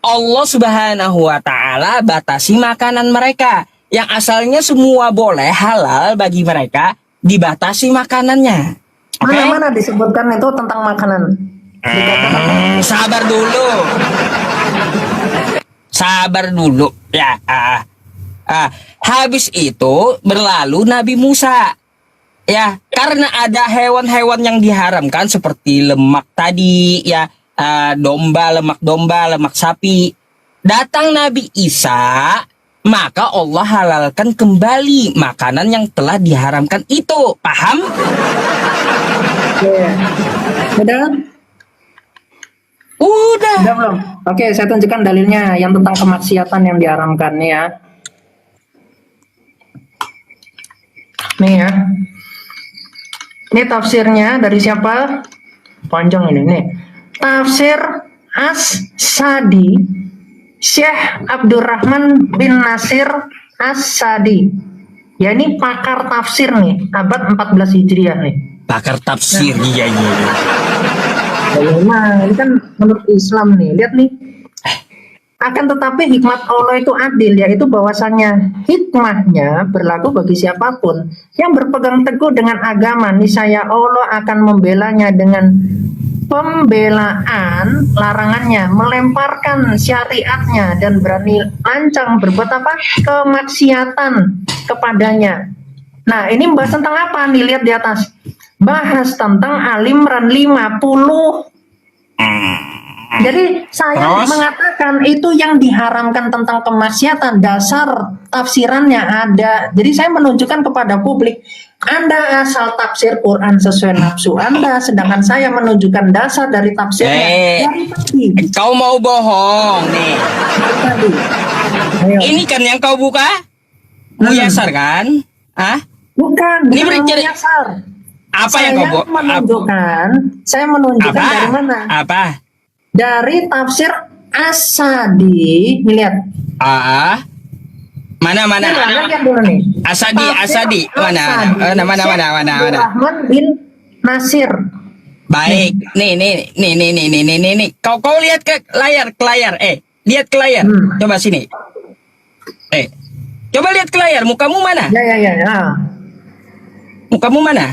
Allah Subhanahu wa taala batasi makanan mereka. Yang asalnya semua boleh halal bagi mereka, dibatasi makanannya. Okay? Mana disebutkan itu tentang makanan? Sabar dulu. Ya. Habis itu berlalu Nabi Musa. Ya, karena ada hewan-hewan yang diharamkan seperti lemak tadi, ya, lemak domba, lemak sapi. Datang Nabi Isa, maka Allah halalkan kembali makanan yang telah diharamkan itu. Paham? Udah belum? Oke, saya tunjukkan dalilnya yang tentang kemaksiatan yang diharamkan nih ya. Nih ya. Ini tafsirnya dari siapa? Panjang ini nih. Tafsir As-Sadi, Syekh Abdurrahman bin Nasir As-Sadi. Ya, ini pakar tafsir nih, abad 14 Hijriah nih. Pakar tafsir, iya. Nah, ini kan menurut Islam nih. Lihat nih. Akan tetapi hikmat Allah itu adil, yaitu bahwasanya hikmahnya berlaku bagi siapapun yang berpegang teguh dengan agama. Niscaya Allah akan membelanya dengan pembelaan larangannya, melemparkan syariatnya dan berani lancang berbuat apa? Kemaksiatan kepadanya. Nah, ini membahas tentang apa nih? Lihat di atas. Bahas tentang Al-Imran 50. Jadi saya mengatakan itu yang diharamkan tentang kemaksiatan, dasar tafsirannya ada. Jadi saya menunjukkan kepada publik, Anda asal tafsir Quran sesuai nafsu Anda, sedangkan saya menunjukkan dasar dari tafsirnya. Kau mau bohong nih. Ini kan yang kau buka? Muyasar kan? Bukan ini muyasar. Apa yang kau menunjukkan? Saya menunjukkan dari mana? Apa? Dari tafsir As-Sadi, lihat. Mana? Lihat dulu nih. Asadi. Mana? Rahman bin Nasir. Baik. Nih. Kau lihat ke layar. Lihat ke layar. Coba sini. Coba lihat ke layar. Mukamu mana? Ya. Mukamu mana?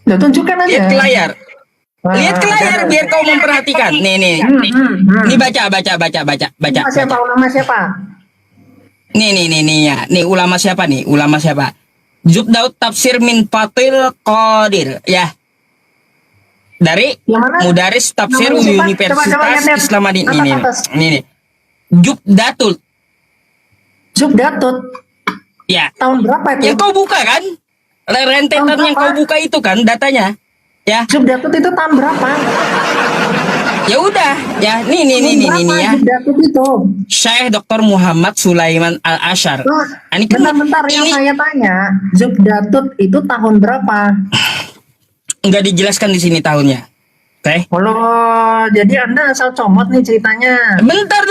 Tunjukkan aja. Lihat ke layar. Lihat ke layar biar kau memperhatikan. Nih. Ini baca. Ulama siapa? Nih ya. Nih ulama siapa nih? Zubdaud Tafsir min Fathil Qadir, ya. Dari Mudaris Tafsir Universitas Islam Madinah ini. Zubdatut. Ya. Tahun berapa itu? Yang kau buka kan? Rentetan yang kau buka itu kan datanya. Ya. Zubdatut itu tahun berapa? Ya udah, ya nih ya. Zubdatut itu. Syekh Dr. Muhammad Sulaiman Al-Asyar. Ini kan bentar yang saya tanya, Zubdatut itu tahun berapa? Enggak dijelaskan di sini tahunnya. Oke. Oh, jadi Anda asal comot nih ceritanya. Bentar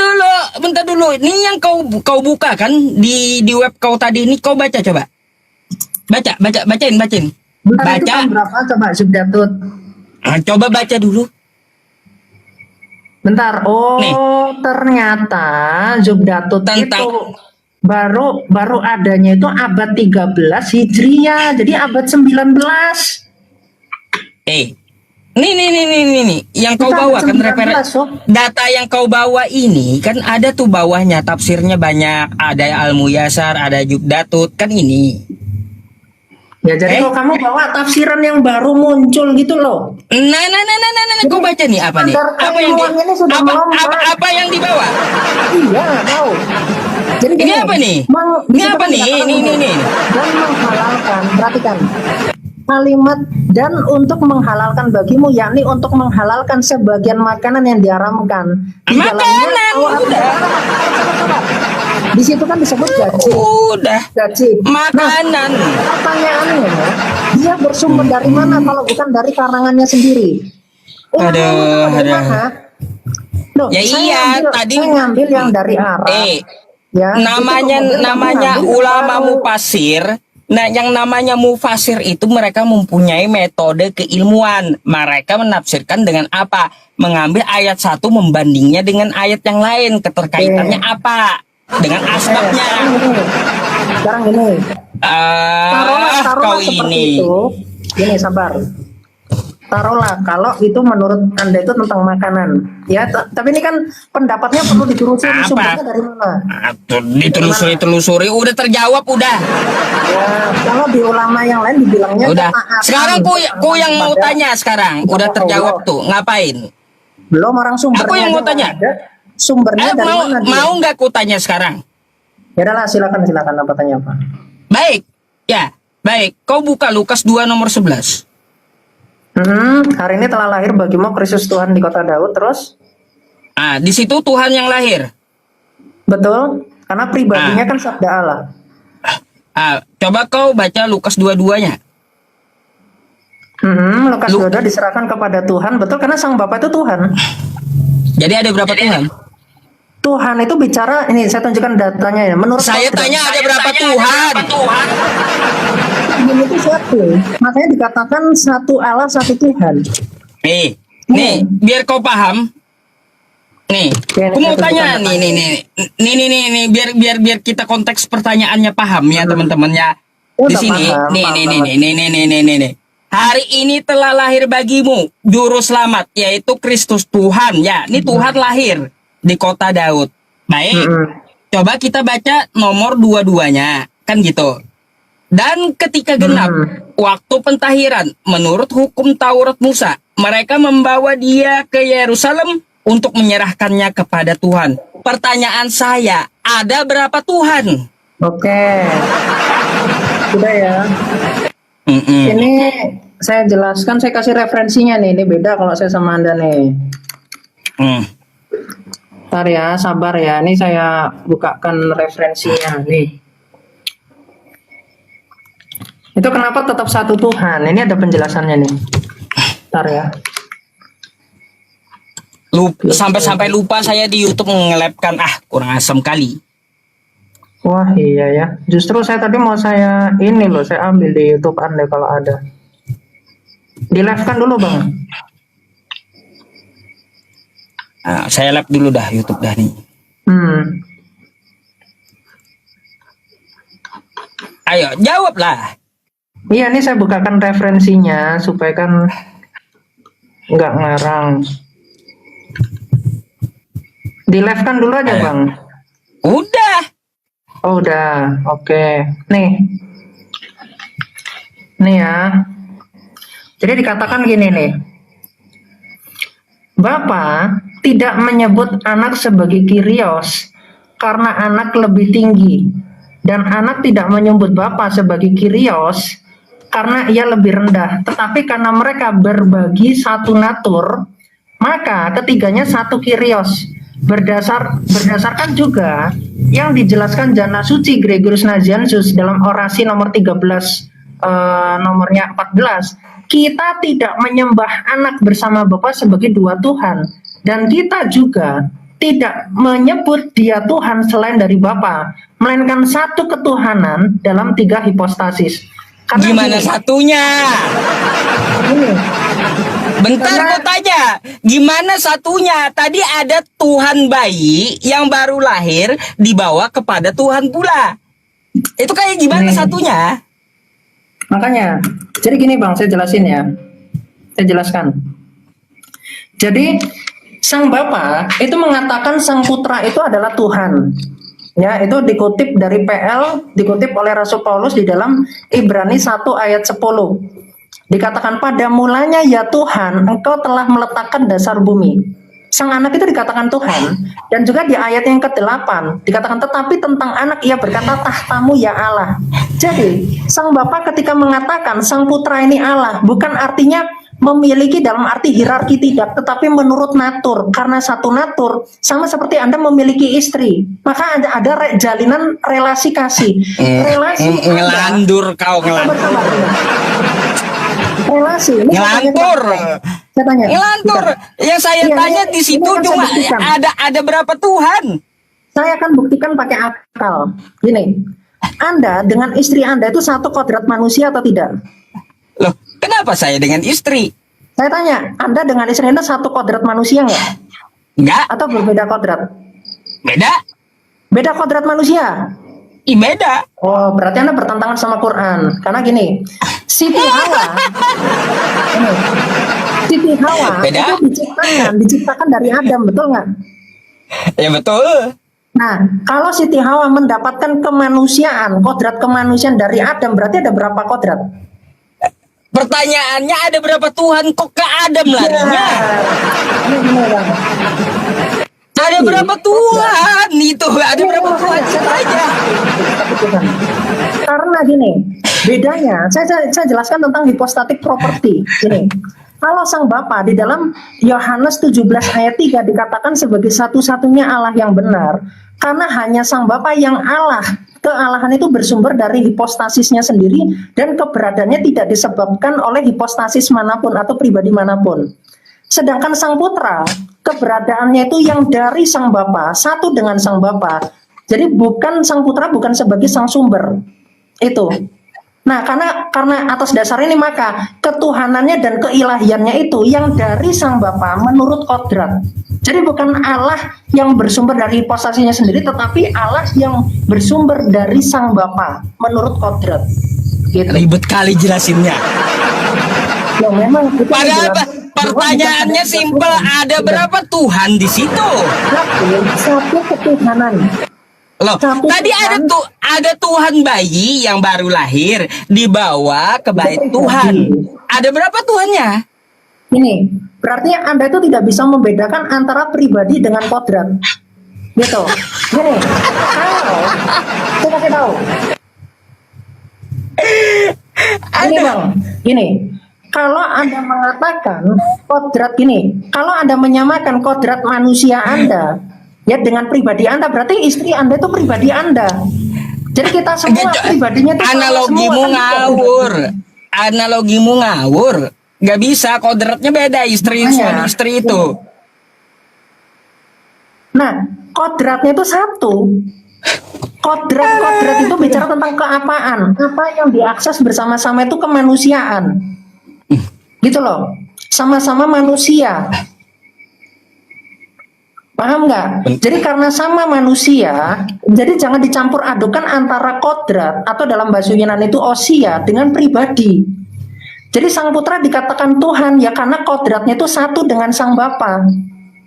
dulu. Ini yang kau buka kan di web kau tadi ini, kau baca coba. Bacain. Bentar, baca. Itu tahun berapa coba Zubdatut? Coba baca dulu. Bentar. Oh, nih. Ternyata Zubdatut itu baru adanya itu abad 13 Hijriah, jadi abad 19. Nih, yang kau Kita bawa abad kan 19, Sob. data yang kau bawa ini kan ada tuh bawahnya tafsirnya banyak, ada Al-Muyasar, ada Jubdatut kan ini. Ya jadi kalau kamu bawa tafsiran yang baru muncul gitu loh. Nah, kau baca nih apa nih? Apa yang dibawa? Iya, tahu. Jadi ini apa nih? Ini apa nih? Ini. Dan menghalalkan, perhatikan. Kalimat dan untuk menghalalkan bagimu, yakni untuk menghalalkan sebagian makanan yang diharamkan. Makanan, udah. Di situ kan disebut gaji. Udah. Gaji. Makanan. Nah, pertanyaannya, dia bersumber dari mana kalau bukan dari karangannya sendiri? Aduh. Loh, ya iya, tadi saya ngambil yang dari Arab. Ya, namanya ulama mufasir. Nah, yang namanya mufasir itu mereka mempunyai metode keilmuan. Mereka menafsirkan dengan apa? Mengambil ayat satu membandingnya dengan ayat yang lain. Keterkaitannya apa? Dengan asbabnya. Sekarang gini. Taruhlah kau seperti itu. Gini, sabar. Taruhlah kalau itu menurut Anda itu tentang makanan. Ya, tapi ini kan pendapatnya perlu ditelusuri sumbernya dari mana? Ditelusuri, udah terjawab udah. Ya, kalau di ulama yang lain dibilangnya udah. Sekarang ku yang mau tanya sekarang, udah terjawab tuh. Ngapain? Belum, orang sumbernya. Aku yang mau tanya. Sumbernya dari mana? Mau nggak ku tanya sekarang? Ya udahlah, silakan apa tanya apa. Baik. Ya, baik. Kau buka Lukas 2 nomor 11. Hari ini telah lahir bagimu Kristus Tuhan di kota Daud, terus? Di situ Tuhan yang lahir. Betul, karena pribadinya kan sabda Allah. Coba kau baca Lukas 22-nya. Lukas 22 diserahkan kepada Tuhan, betul, karena sang Bapa itu Tuhan. Jadi ada berapa Tuhan? Tuhan itu bicara, ini saya tunjukkan datanya ya. Menurut saya tanya ada berapa Tuhan? Ini itu satu. Makanya dikatakan satu Allah, satu Tuhan. Nih, biar kau paham. Nih, aku mau tanya nih, biar kita konteks pertanyaannya paham ya teman-teman ya. Di sini, nih. Hari ini telah lahir bagimu juru selamat, yaitu Kristus Tuhan ya. Ini Tuhan lahir di kota Daud. Baik, coba kita baca nomor 22-nya, kan gitu. Dan ketika genap waktu pentahiran menurut hukum Taurat Musa, mereka membawa dia ke Yerusalem untuk menyerahkannya kepada Tuhan. Pertanyaan saya, ada berapa Tuhan? Oke, sudah ya. Ini saya jelaskan, saya kasih referensinya nih. Ini beda kalau saya sama Anda nih. Bentar ya, sabar ya. Ini saya bukakan referensinya nih. Itu kenapa tetap satu Tuhan? Ini ada penjelasannya nih. Bentar ya. Sampai lupa saya di YouTube ngelepkan. Kurang asam kali. Wah iya ya. Justru saya tadi mau saya ambil di YouTube Anda kalau ada. Di-live-kan dulu Bang. Saya live dulu dah YouTube dah nih. Ayo jawablah. Iya, ini saya bukakan referensinya supaya kan nggak ngarang. Di-live-kan dulu aja Bang. Udah. Oh udah, oke. Nih ya. Jadi dikatakan gini nih. Bapa tidak menyebut anak sebagai Kyrios karena anak lebih tinggi, dan anak tidak menyebut Bapa sebagai Kyrios karena ia lebih rendah, tetapi karena mereka berbagi satu natur, maka ketiganya satu Kyrios. Berdasarkan juga yang dijelaskan Jana Suci Gregorius Nazianzus dalam orasi nomor 13 nomornya 14, kita tidak menyembah anak bersama Bapa sebagai dua Tuhan, dan kita juga tidak menyebut dia Tuhan selain dari Bapa, melainkan satu ketuhanan dalam tiga hipostasis. Gimana satunya? Bentar, gue tanya, gimana satunya? Tadi ada Tuhan bayi yang baru lahir dibawa kepada Tuhan pula. Itu kayak gimana satunya? Makanya, jadi gini Bang, saya jelasin ya. Saya jelaskan. Jadi Sang Bapa itu mengatakan Sang Putra itu adalah Tuhan. Ya, itu dikutip dari PL, dikutip oleh Rasul Paulus di dalam Ibrani 1 ayat 10. Dikatakan pada mulanya ya Tuhan, Engkau telah meletakkan dasar bumi. Sang anak itu dikatakan Tuhan. Dan juga di ayat yang ke-8 dikatakan tetapi tentang anak ia berkata tahtamu ya Allah. Jadi Sang Bapa ketika mengatakan Sang Putra ini Allah, bukan artinya memiliki dalam arti hierarki, tidak, tetapi menurut natur. Karena satu natur sama seperti Anda memiliki istri, maka ada jalinan relasi kasih. Relasi ngelandur kau ngelandur. Relasi ngelantur. Saya tanya. Ngelantur. Yang saya tanya di situ cuma ada berapa Tuhan? Saya akan buktikan pakai akal. Gini, Anda dengan istri Anda itu satu kodrat manusia atau tidak? Loh, kenapa saya dengan istri? Saya tanya, Anda dengan istri Anda satu kodrat manusia nggak? Enggak. Atau berbeda kodrat? Beda. Beda kodrat manusia? Beda. Oh, berarti Anda bertentangan sama Quran. Karena gini, Siti Hawa, Siti Hawa beda. itu diciptakan dari Adam, betul nggak? Ya betul. Nah, kalau Siti Hawa mendapatkan kemanusiaan, kodrat kemanusiaan dari Adam, berarti ada berapa kodrat? Pertanyaannya ada berapa Tuhan kok ke Adam larinya? Ada berapa Tuhan itu? Ada berapa Tuhan? Aja. Karena gini, bedanya, saya jelaskan tentang hipostatik property. Gini, kalau Sang Bapa di dalam Yohanes 17 ayat 3 dikatakan sebagai satu-satunya Allah yang benar, karena hanya Sang Bapa yang Allah. Kealahan itu bersumber dari hipostasisnya sendiri dan keberadaannya tidak disebabkan oleh hipostasis manapun atau pribadi manapun. Sedangkan Sang Putra, keberadaannya itu yang dari Sang Bapa, satu dengan Sang Bapa. Jadi bukan Sang Putra bukan sebagai Sang Sumber. Itu. Nah, karena atas dasar ini maka ketuhanannya dan keilahiannya itu yang dari Sang Bapa menurut kodrat. Jadi bukan Allah yang bersumber dari hipostasinya sendiri, tetapi Allah yang bersumber dari Sang Bapa menurut kodrat. Gitu. Ribet kali jelasinnya. Ya memang. Padahal pertanyaannya simpel, ada berapa Tuhan di situ? Satu ketuhanan. Loh, tadi ada Tuhan bayi yang baru lahir dibawa ke bait Tuhan. Ada berapa Tuhannya? Ini berarti Anda itu tidak bisa membedakan antara pribadi dengan kodrat. Gitu. Gini, kalau saya kasih tahu. Ini Bang, gini. Kalau Anda mengatakan kodrat gini, kalau Anda menyamakan kodrat manusia Anda ya dengan pribadi Anda, berarti istri Anda itu pribadi Anda. Jadi kita semua pribadinya itu analogimu ngawur. Analogimu ngawur. Gak bisa, kodratnya beda istri suami istri itu. Nah, kodratnya itu satu. Kodrat itu bicara tentang keapaan. Apa yang diakses bersama-sama itu kemanusiaan. Gitu loh. Sama-sama manusia. Paham nggak? Jadi karena sama manusia, jadi jangan dicampur adukan antara kodrat atau dalam bahasa Yunani itu osia dengan pribadi. Jadi Sang Putra dikatakan Tuhan ya karena kodratnya itu satu dengan Sang Bapa.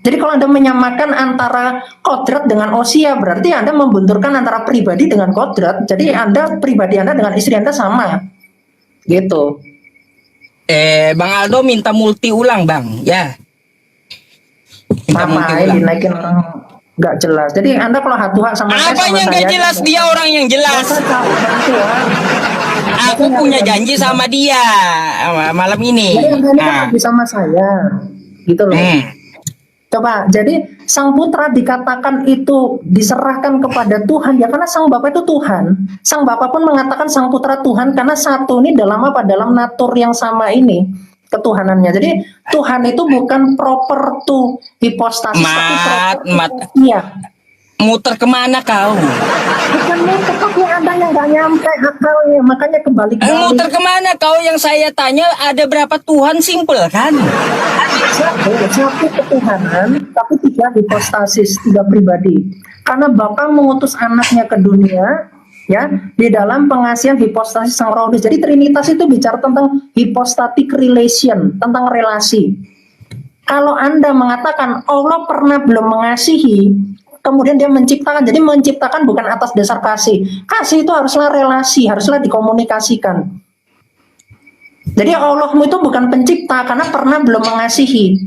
Jadi kalau Anda menyamakan antara kodrat dengan osia, berarti Anda membenturkan antara pribadi dengan kodrat. Jadi Anda pribadi Anda dengan istri Anda sama. Gitu. Bang Aldo minta multi ulang, Bang. Ya. Ngapain dinaikin orang nggak jelas. Jadi Anda kalau hatuha sama saya, apa yang nggak jelas? Dia orang yang jelas. Aku punya janji sama dia malam ini. Jadi Anda ini kan sama saya, gitu loh. Coba, jadi Sang Putra dikatakan itu diserahkan kepada Tuhan ya karena Sang Bapa itu Tuhan. Sang Bapa pun mengatakan Sang Putra Tuhan karena satu ini dalam apa? Dalam natur yang sama ini. Ketuhanannya. Jadi Tuhan itu bukan proper to hipostasis, tapi proper to. Muter kemana kau? Bukan muter, tapi ada yang nggak nyampe akalnya, makanya kebalik-balik. Muter kemana kau? Yang saya tanya ada berapa Tuhan, simple kan? Satu ketuhanan, tapi tiga hipostasis, tiga pribadi. Karena Bapa mengutus anaknya ke dunia, ya, di dalam pengasihan hipostasis sang roh. Jadi Trinitas itu bicara tentang hypostatic relation, tentang relasi. Kalau Anda mengatakan Allah pernah belum mengasihi, kemudian dia menciptakan, jadi menciptakan bukan atas dasar kasih. Kasih itu haruslah relasi, haruslah dikomunikasikan. Jadi Allahmu itu bukan pencipta karena pernah belum mengasihi.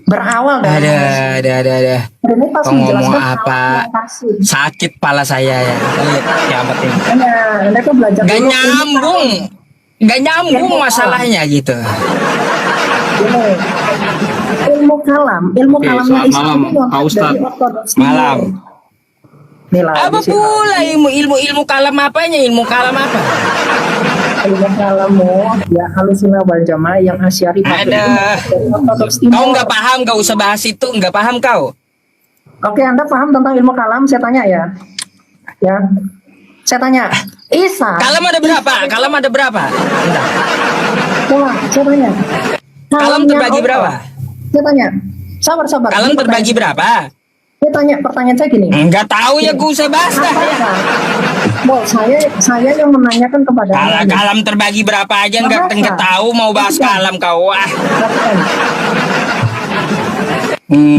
Berawal dari ada. Trinitas ngomong apa? Sakit pala saya ya. Kiamat ini. Anda tuh belajar Gak nyambung masalahnya gitu. Ilmu kalamnya malam, Pak Ustadz. Malam. Apa sih, pula ilmu kalam apanya? Ilmu kalam apa? ilmu kalammu ya halusuna wal jamaah yang asyari Ada. Kau nggak paham, gak usah bahas itu, nggak paham kau. Oke, Anda paham tentang ilmu kalam? Saya tanya ya. Ya. Saya tanya, Isa. Kalam ada berapa? Kalam ada berapa? Bentar. Coba, saya tanya. Kalam terbagi Allah. berapa? Saya tanya. Sabar. Kalam terbagi berapa? Saya tanya, pertanyaan saya gini. Enggak tahu ya, gue usah bahas dah. Mau saya yang menanyakan kepada Kalau Anda. kalam terbagi berapa aja enggak tahu mau bahas kalam kau. Wah.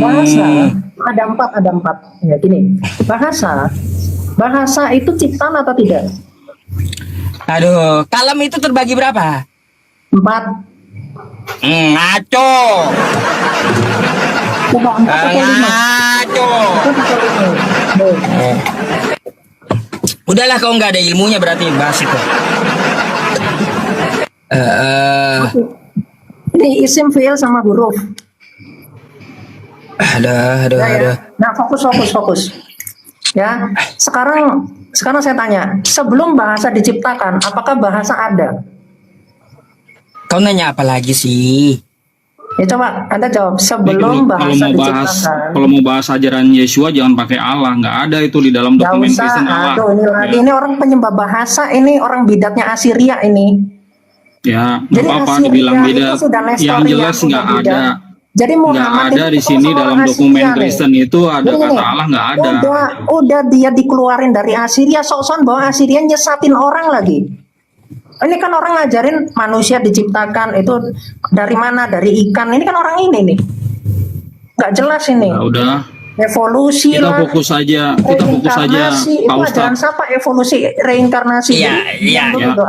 Bahasa ada empat. Ya gini. Bahasa itu ciptaan atau tidak? Aduh, kalam itu terbagi berapa? 4. Ngaco. Coba 4 atau 5? Ngaco. Udahlah, kau nggak ada ilmunya berarti bahas itu. Ini isim fiil sama huruf. Aduh. Nah, fokus. Ya, sekarang saya tanya, sebelum bahasa diciptakan, apakah bahasa ada? Kau nanya apa lagi sih? Ya coba Anda jawab, sebelum bahasa diciptakan. Kalau mau bahas ajaran Yesua jangan pakai Allah, nggak ada itu di dalam Gak dokumen usah, Kristen Allah. aduh ini lagi, ini orang penyembah bahasa, ini orang bidatnya Assyria ini. Ya, nggak Jadi apa-apa Assyria dibilang itu beda. sudah Yang Nestorian, jelas sudah nggak bidat. ada. Jadi Nggak Muhammad ada itu di sini orang dalam dokumen Assyria nih. Kristen itu ada Jadi kata gini, Allah, nggak ada. Udah dia dikeluarin dari Assyria, sok-sokan bahwa Assyria nyesatin orang lagi. Ini kan orang ngajarin manusia diciptakan itu dari mana? Dari ikan. Ini kan orang ini nih. Nggak jelas ini. Ya udah. Evolusi Kita lah. fokus saja, Pak Reinkarnasi, itu Ustadz. ajaran siapa? Evolusi, reinkarnasi. Iya. Aldo.